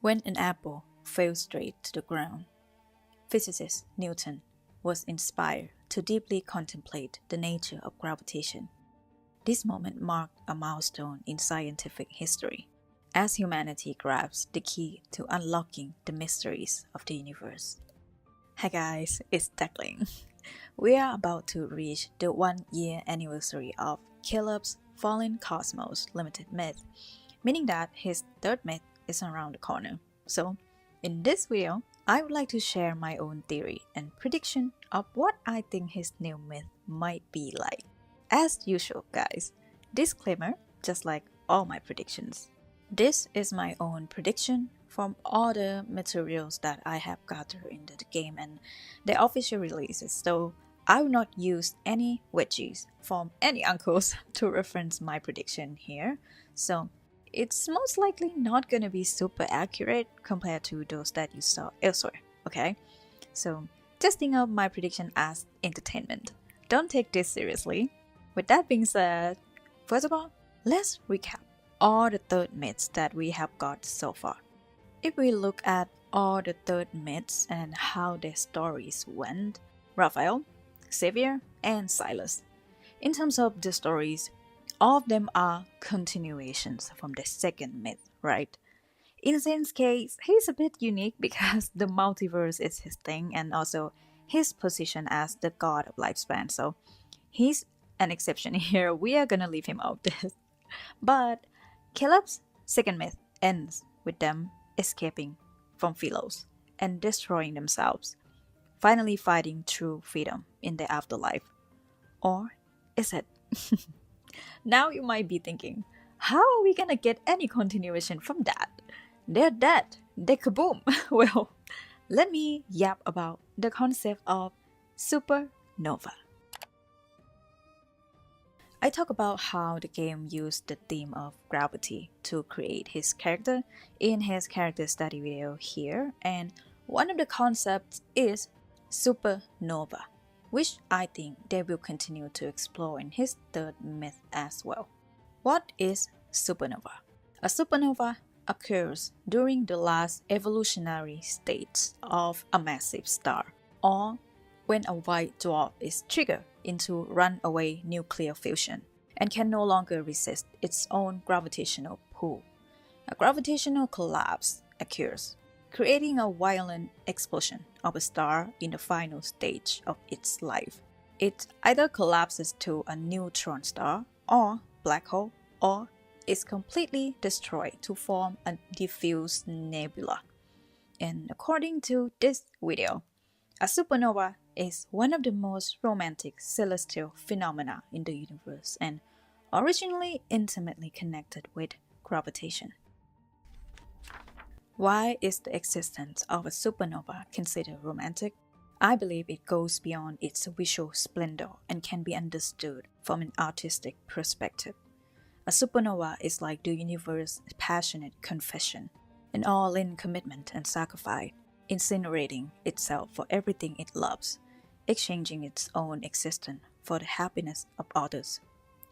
When an apple fell straight to the ground, physicist Newton was inspired to deeply contemplate the nature of gravitation. This moment marked a milestone in scientific history, as humanity grasps the key to unlocking the mysteries of the universe. Hi guys, it's Declan. We are about to reach the 1-year anniversary of Caleb's Fallen Cosmos Limited myth, meaning that his third myth is around the corner. So, in this video, I would like to share my own theory and prediction of what I think his new myth might be like. As usual guys, disclaimer, just like all my predictions. This is my own prediction from all the materials that I have gathered into the game and the official releases, so I will not use any wedgies from any uncles to reference my prediction here. So it's most likely not gonna be super accurate compared to those that you saw elsewhere, okay? So just think of my prediction as entertainment. Don't take this seriously. With that being said, first of all, let's recap all the third myths that we have got so far. If we look at all the third myths and how their stories went, Raphael, Xavier, and Silas. In terms of the stories, all of them are continuations from the second myth, right? In Zane's case, he's a bit unique because the multiverse is his thing and also his position as the god of lifespan, so he's an exception here. We are gonna leave him out this. But Caleb's second myth ends with them escaping from Philos and destroying themselves, finally fighting true freedom in the afterlife. Or is it? Now you might be thinking, how are we gonna get any continuation from that? They're dead. They kaboom. Well, let me yap about the concept of supernova. I talk about how the game used the theme of gravity to create his character in his character study video here, and one of the concepts is supernova, which I think they will continue to explore in his third myth as well. What is supernova? A supernova occurs during the last evolutionary stage of a massive star, or when a white dwarf is triggered into runaway nuclear fusion and can no longer resist its own gravitational pull. A gravitational collapse occurs, creating a violent explosion of a star in the final stage of its life. It either collapses to a neutron star or black hole, or is completely destroyed to form a diffuse nebula. And according to this video, a supernova is one of the most romantic celestial phenomena in the universe and originally intimately connected with gravitation. Why is the existence of a supernova considered romantic? I believe it goes beyond its visual splendor and can be understood from an artistic perspective. A supernova is like the universe's passionate confession, an all-in commitment and sacrifice, incinerating itself for everything it loves, exchanging its own existence for the happiness of others.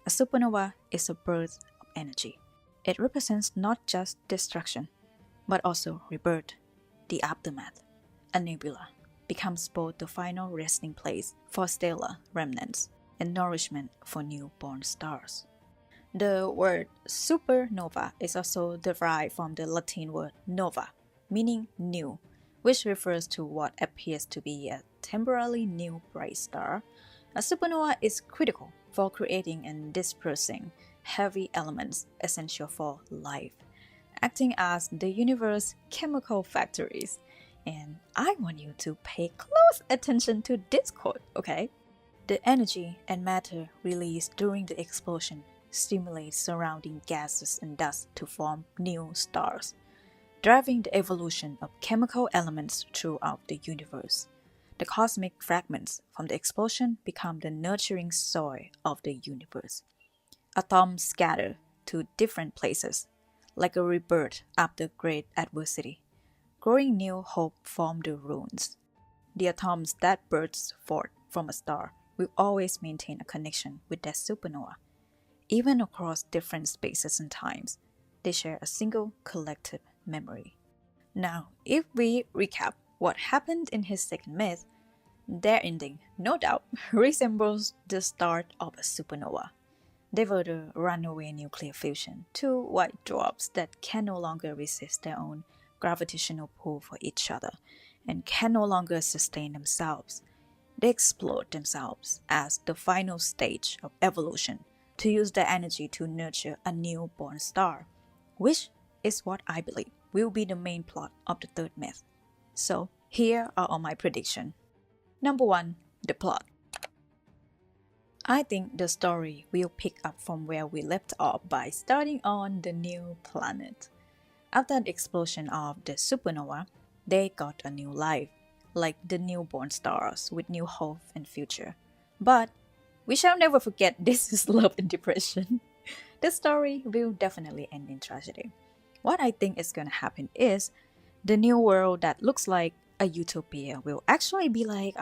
A supernova is a birth of energy. It represents not just destruction, but also rebirth, the aftermath. A nebula becomes both the final resting place for stellar remnants and nourishment for newborn stars. The word supernova is also derived from the Latin word nova, meaning new, which refers to what appears to be a temporarily new bright star. A supernova is critical for creating and dispersing heavy elements essential for life, acting as the universe's chemical factories. And I want you to pay close attention to this quote, okay? The energy and matter released during the explosion stimulates surrounding gases and dust to form new stars, driving the evolution of chemical elements throughout the universe. The cosmic fragments from the explosion become the nurturing soil of the universe. Atoms scatter to different places, like a rebirth after great adversity. Growing new hope from the ruins. The atoms that burst forth from a star will always maintain a connection with that supernova. Even across different spaces and times, they share a single collective memory. Now, if we recap what happened in his second myth, their ending, no doubt, resembles the start of a supernova. They were the runaway nuclear fusion, two white dwarfs that can no longer resist their own gravitational pull for each other and can no longer sustain themselves. They explode themselves as the final stage of evolution to use their energy to nurture a newborn star, which is what I believe will be the main plot of the third myth. So, here are all my predictions. Number 1. The plot. I think the story will pick up from where we left off by starting on the new planet. After the explosion of the supernova, they got a new life, like the newborn stars with new hope and future. But we shall never forget this is love and depression. The story will definitely end in tragedy. What I think is going to happen is the new world that looks like a utopia will actually be like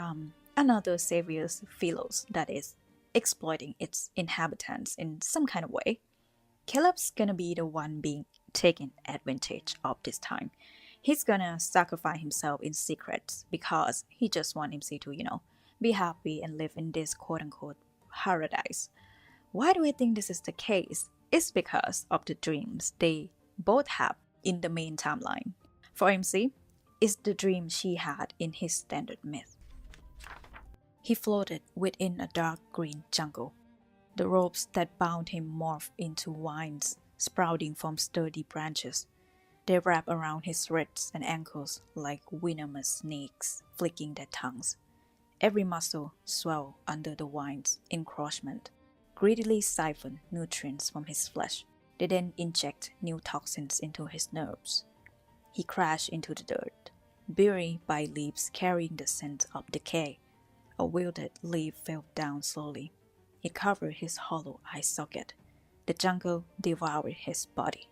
another Savior's Philos that is exploiting its inhabitants in some kind of way. Caleb's gonna be the one being taken advantage of this time. He's gonna sacrifice himself in secret because he just wants MC to, be happy and live in this quote-unquote paradise. Why do I think this is the case? It's because of the dreams they both have in the main timeline. For MC, it's the dream she had in his standard myth. He floated within a dark green jungle. The ropes that bound him morphed into vines sprouting from sturdy branches. They wrapped around his wrists and ankles like venomous snakes flicking their tongues. Every muscle swelled under the vine's encroachment, greedily siphoned nutrients from his flesh. They then inject new toxins into his nerves. He crashed into the dirt, buried by leaves carrying the scent of decay. A wilted leaf fell down slowly. It covered his hollow eye socket. The jungle devoured his body.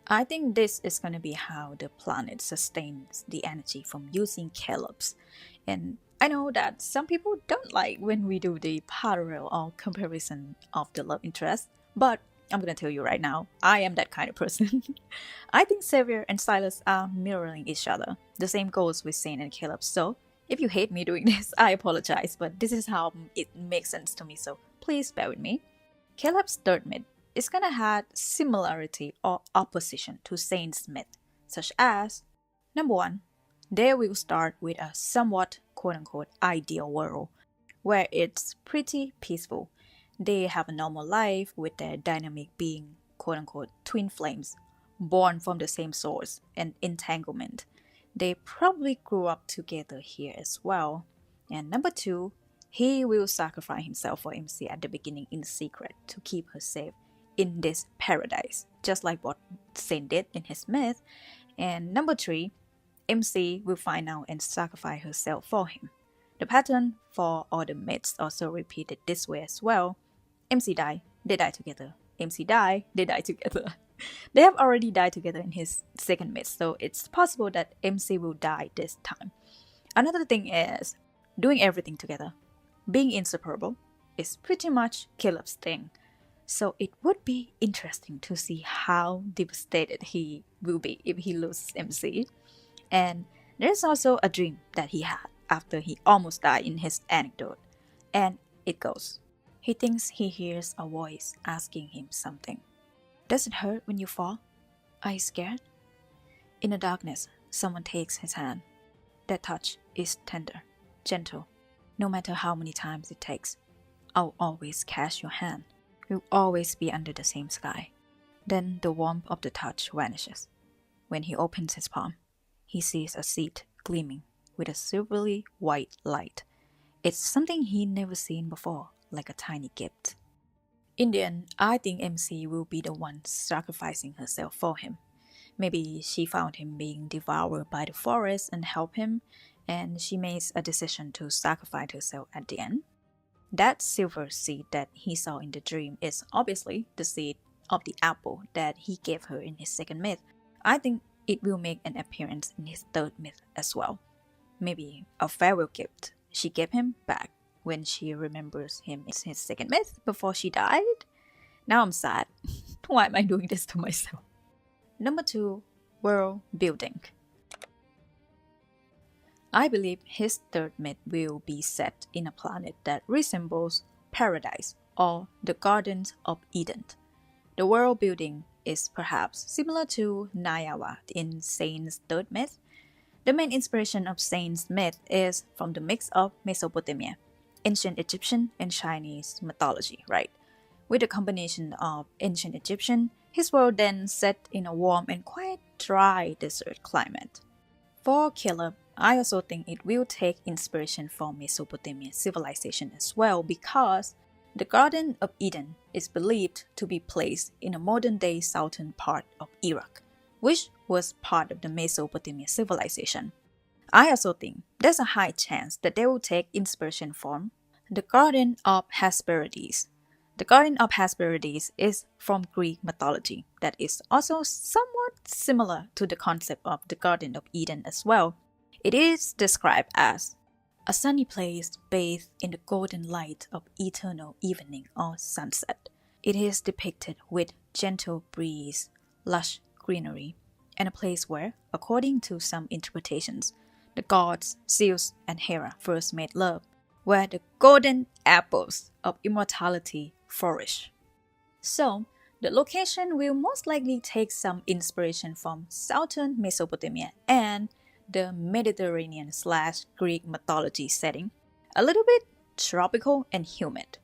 I think this is going to be how the planet sustains the energy from using Caleb's. And I know that some people don't like when we do the parallel or comparison of the love interest, but I'm going to tell you right now, I am that kind of person. I think Xavier and Silas are mirroring each other. The same goes with Saint and Caleb, so if you hate me doing this, I apologize, but this is how it makes sense to me, so please bear with me. Caleb's third myth is gonna have similarity or opposition to Saint's myth, such as, number 1, they will start with a somewhat quote-unquote ideal world, where it's pretty peaceful. They have a normal life with their dynamic being quote-unquote twin flames, born from the same source and entanglement. They probably grew up together here as well. And number 2, he will sacrifice himself for MC at the beginning in secret to keep her safe in this paradise, just like what Saint did in his myth. And number 3, MC will find out and sacrifice herself for him. The pattern for all the myths also repeated this way as well. MC die, they die together. MC die, they die together. They have already died together in his second myth, so it's possible that MC will die this time. Another thing is, doing everything together, being inseparable, is pretty much Caleb's thing. So it would be interesting to see how devastated he will be if he loses MC. And there's also a dream that he had after he almost died in his anecdote. And it goes, he thinks he hears a voice asking him something. Does it hurt when you fall? Are you scared? In the darkness, someone takes his hand. That touch is tender, gentle. No matter how many times it takes, I'll always catch your hand. We'll always be under the same sky. Then the warmth of the touch vanishes. When he opens his palm, he sees a seed gleaming with a silvery white light. It's something he'd never seen before, like a tiny gift. In the end, I think MC will be the one sacrificing herself for him. Maybe she found him being devoured by the forest and helped him, and she makes a decision to sacrifice herself at the end. That silver seed that he saw in the dream is obviously the seed of the apple that he gave her in his second myth. I think it will make an appearance in his third myth as well. Maybe a farewell gift she gave him back when she remembers him in his second myth before she died. Now I'm sad. Why am I doing this to myself? Number 2, world building. I believe his third myth will be set in a planet that resembles paradise or the Garden of Eden. The world building is perhaps similar to Nayawa in Saint's third myth. The main inspiration of Saint's myth is from the mix of Mesopotamia, ancient Egyptian and Chinese mythology, right? With a combination of ancient Egyptian, his world then set in a warm and quite dry desert climate. For Caleb, I also think it will take inspiration from Mesopotamian civilization as well because the Garden of Eden is believed to be placed in a modern-day southern part of Iraq, which was part of the Mesopotamian civilization. I also think there's a high chance that they will take inspiration from the Garden of Hesperides. The Garden of Hesperides is from Greek mythology that is also somewhat similar to the concept of the Garden of Eden as well. It is described as a sunny place bathed in the golden light of eternal evening or sunset. It is depicted with gentle breeze, lush greenery, and a place where, according to some interpretations, the gods Zeus and Hera first made love, where the golden apples of immortality flourish. So, the location will most likely take some inspiration from southern Mesopotamia and the Mediterranean/Greek mythology setting, a little bit tropical and humid,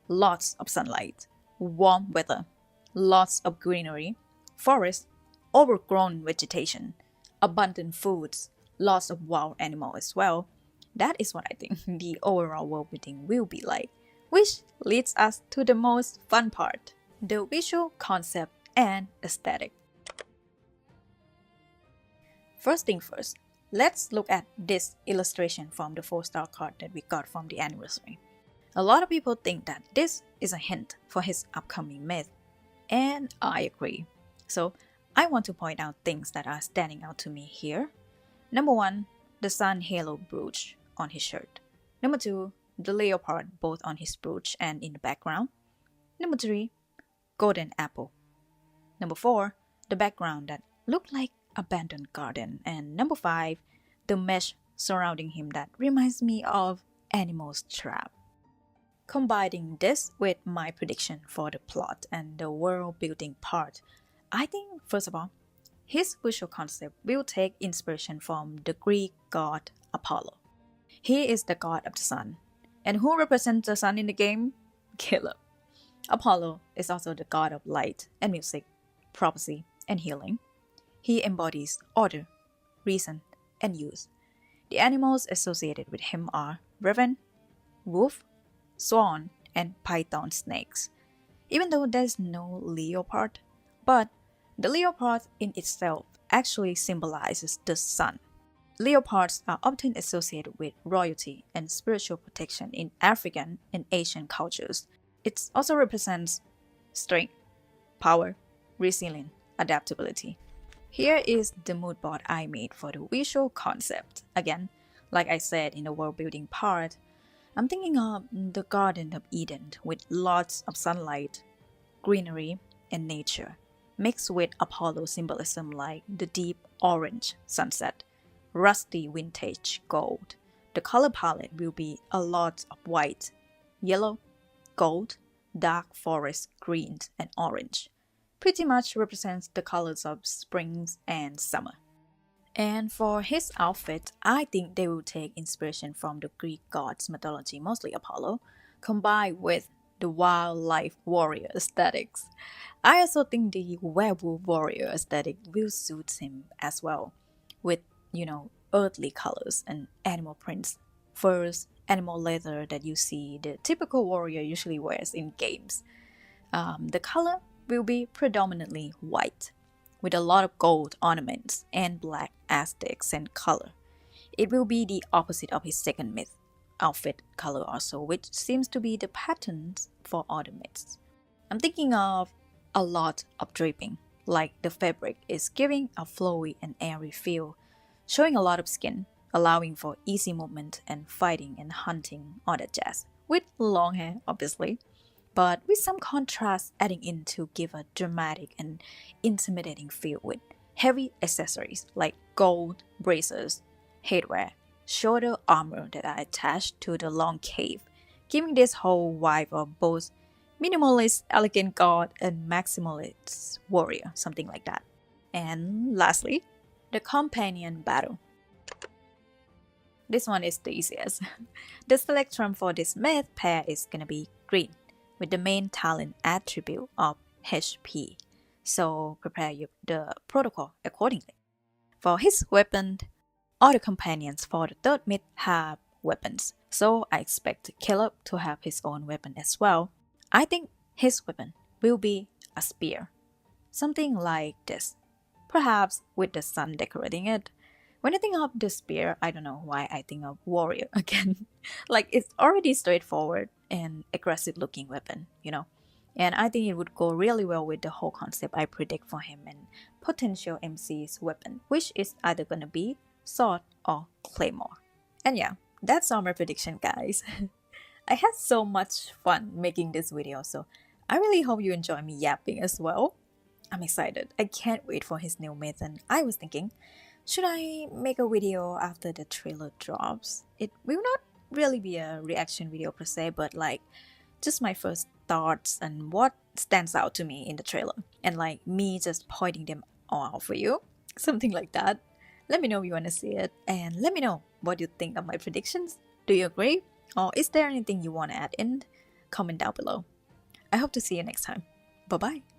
lots of sunlight, warm weather, lots of greenery, forests, overgrown vegetation, abundant foods, lots of wild animals as well. That is what I think the overall world building will be like, which leads us to the most fun part, the visual concept and aesthetic. First thing first, let's look at this illustration from the 4-star card that we got from the anniversary. A lot of people think that this is a hint for his upcoming myth, and I agree. So I want to point out things that are standing out to me here. Number 1, the sun halo brooch on his shirt. Number 2, the leopard both on his brooch and in the background. Number 3, golden apple. Number 4, the background that looked like abandoned garden. And number 5, the mesh surrounding him that reminds me of Animal's Trap. Combining this with my prediction for the plot and the world building part, I think, first of all, his visual concept will take inspiration from the Greek god Apollo. He is the god of the sun. And who represents the sun in the game? Caleb. Apollo is also the god of light and music, prophecy, and healing. He embodies order, reason, and youth. The animals associated with him are raven, wolf, swan, and python snakes. Even though there's no leopard, but the leopard in itself actually symbolizes the sun. Leopards are often associated with royalty and spiritual protection in African and Asian cultures. It also represents strength, power, resilience, adaptability. Here is the mood board I made for the visual concept. Again, like I said in the world building part, I'm thinking of the Garden of Eden with lots of sunlight, greenery, and nature, mixed with Apollo symbolism like the deep orange sunset, rusty vintage gold. The color palette will be a lot of white, yellow, gold, dark forest greens, and orange. Pretty much represents the colors of spring and summer. And for his outfit, I think they will take inspiration from the Greek gods mythology, mostly Apollo, combined with the wildlife warrior aesthetics. I also think the werewolf warrior aesthetic will suit him as well, with, earthly colors and animal prints, furs, animal leather that you see the typical warrior usually wears in games. The color will be predominantly white, with a lot of gold ornaments and black accent color. It will be the opposite of his second myth, outfit color also, which seems to be the patterns for all the myths. I'm thinking of a lot of draping, like the fabric is giving a flowy and airy feel, showing a lot of skin, allowing for easy movement and fighting and hunting, all that jazz, with long hair obviously, but with some contrast adding in to give a dramatic and intimidating feel with heavy accessories like gold bracelets, headwear, shoulder armor that I attached to the long cape, giving this whole vibe of both minimalist, elegant god and maximalist warrior, something like that. And lastly, the companion battle. This one is the easiest. The selection for this myth pair is gonna be green, with the main talent attribute of HP. So prepare the protocol accordingly. For his weapon, all the companions for the third myth have weapons, so I expect Caleb to have his own weapon as well. I think his weapon will be a spear, something like this, perhaps with the sun decorating it. When I think of the spear, I don't know why I think of warrior again. Like, it's already straightforward and aggressive looking weapon, And I think it would go really well with the whole concept I predict for him and potential MC's weapon, which is either gonna be sword or claymore. And yeah, that's all my prediction, guys. I had so much fun making this video, so I really hope you enjoy me yapping as well. I'm excited. I can't wait for his new myth, and I was thinking, should I make a video after the trailer drops? It will not really be a reaction video per se, but like just my first thoughts and what stands out to me in the trailer, and like me just pointing them all out for you, something like that. Let me know if you want to see it, and let me know what you think of my predictions. Do you agree? Or is there anything you want to add in? Comment down below. I hope to see you next time. Bye bye.